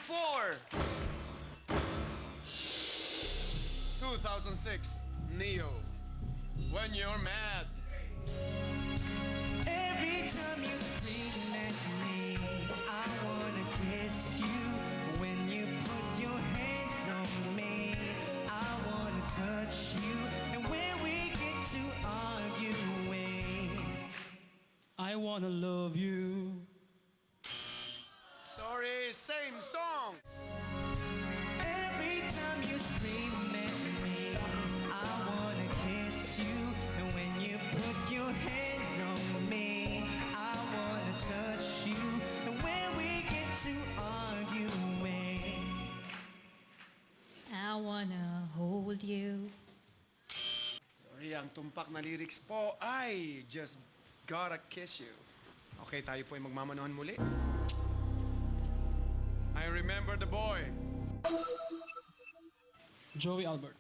4. 2006, Neo. When You're Mad. Every time you scream at me, I wanna kiss you. When you put your hands on me, I wanna touch you. And when we get to arguing, I wanna love you. Sorry, same song. every time you scream at me, I wanna kiss you. And when you put your hands on me, I wanna touch you. And when we get to arguing, I wanna hold you. Sorry, ang tumpak na lyrics po ay Just Gotta Kiss You. Okay, tayo po ay magmamanuhan muli. I Remember the Boy. Joey Albert.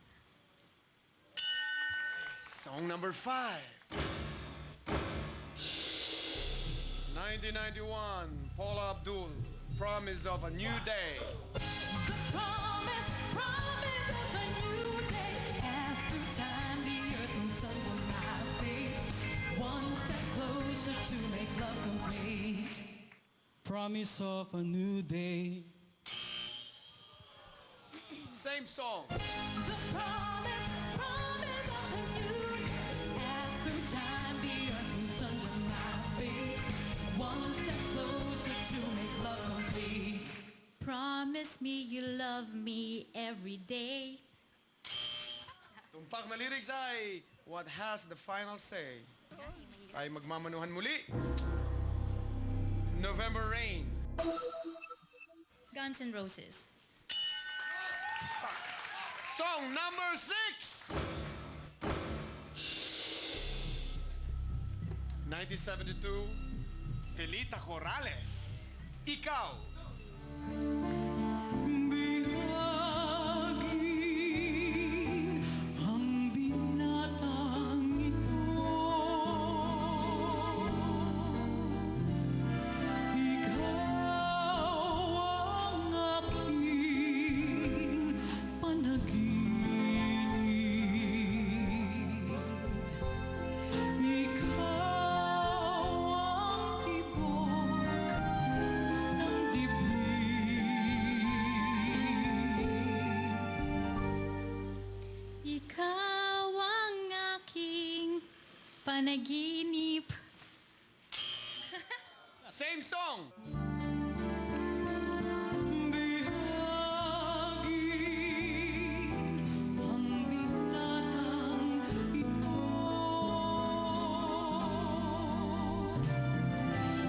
Song number 5. 1991, Paula Abdul, Promise of a New Day. promise of a new day. As through time, the earth and sun will my feet. One step closer to make love complete. Promise of a new day. Same song. The promise of a new day. As through time, the earth and sun will my feet. One step closer to make love complete. Promise me you love me every day. Tumpak na lyrics ay What Has the Final Say. Tayo magmamanuhan muli. November Rain. Guns N' Roses. Song number 6. 1972, Felita Corrales. Ikaw. Bihagin ang binatang ito. Ikaw ang aking panaginip. Ikaw ang tibok ng dibdib. Ikaw ang aking panaginip. Same song. Bihagin ang binatang ito.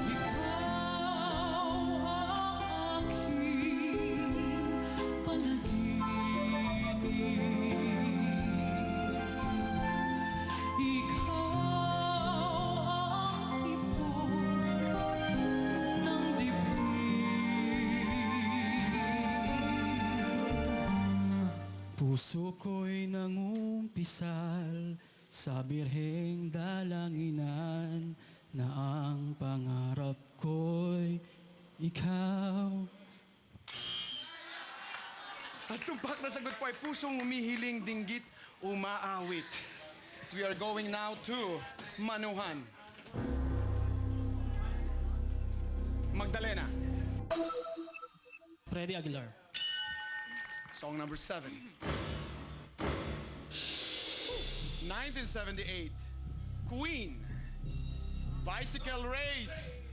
Ikaw ang aking panaginip. Ikaw ang tibok ng dibdib. Puso ko'y nangumpisal sa birheng dalanginan na ang pangarap ko'y ikaw. At tumpak na sagot po ay pusong humihiling, dinggit, umaawit. We are going now to Manuhan. Magdalena. Freddy Aguilar. Song number 7. 1978, Queen. Bicycle Race.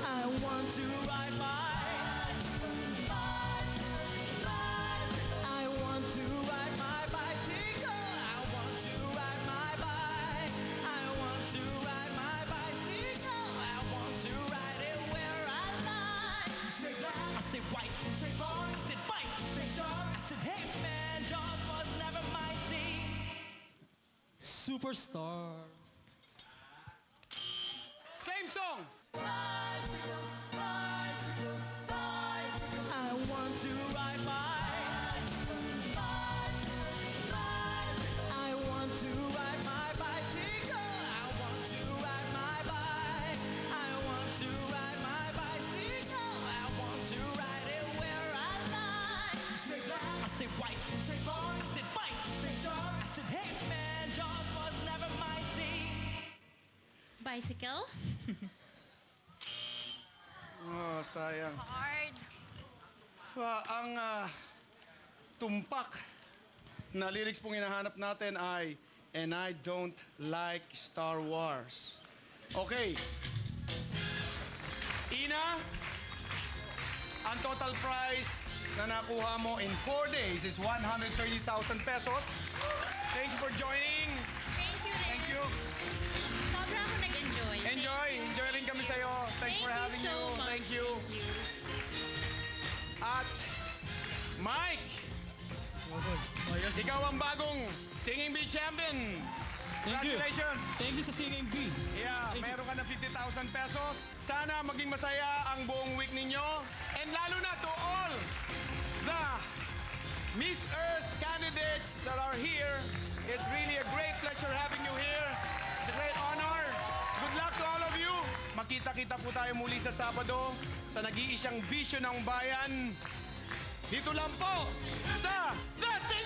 I want to ride my I want to ride my bicycle. I want to ride my bike. I want to ride my bicycle. I want to ride it where I like. Say black, I say white. Say boy, I said fight. Say shark, I said hey man, Jaws was never my scene. Superstar. Same song. I want to ride my I want to ride my bicycle. I want to ride my bike. I want to ride my Well, Oh, sayang. hard. Ang tumpak na lyrics pong hinahanap natin ay And I don't like Star Wars. Okay. Ina, ang total price na nakuha mo in 4 days is 130,000 pesos. Thank you for joining. Thank you, rin. Thank you. Sobra ako nag-enjoy. Enjoy. Enjoy rin kami sa'yo. Thanks for having so you. much. Thank you. At Mike, ikaw ang bagong Singing Bee champion. Thank you. Congratulations. Thank you sa Singing Bee. Yeah, meron ka ng 50,000 pesos. Sana maging masaya ang buong week ninyo. And lalo na to all the Miss Earth candidates that are here. It's really a great pleasure having you here. It's a great honor. Good luck to all of you. Makita-kita po tayo muli sa Sabado sa nag-iisyang bisyo ng bayan. Dito lang po sa The Singing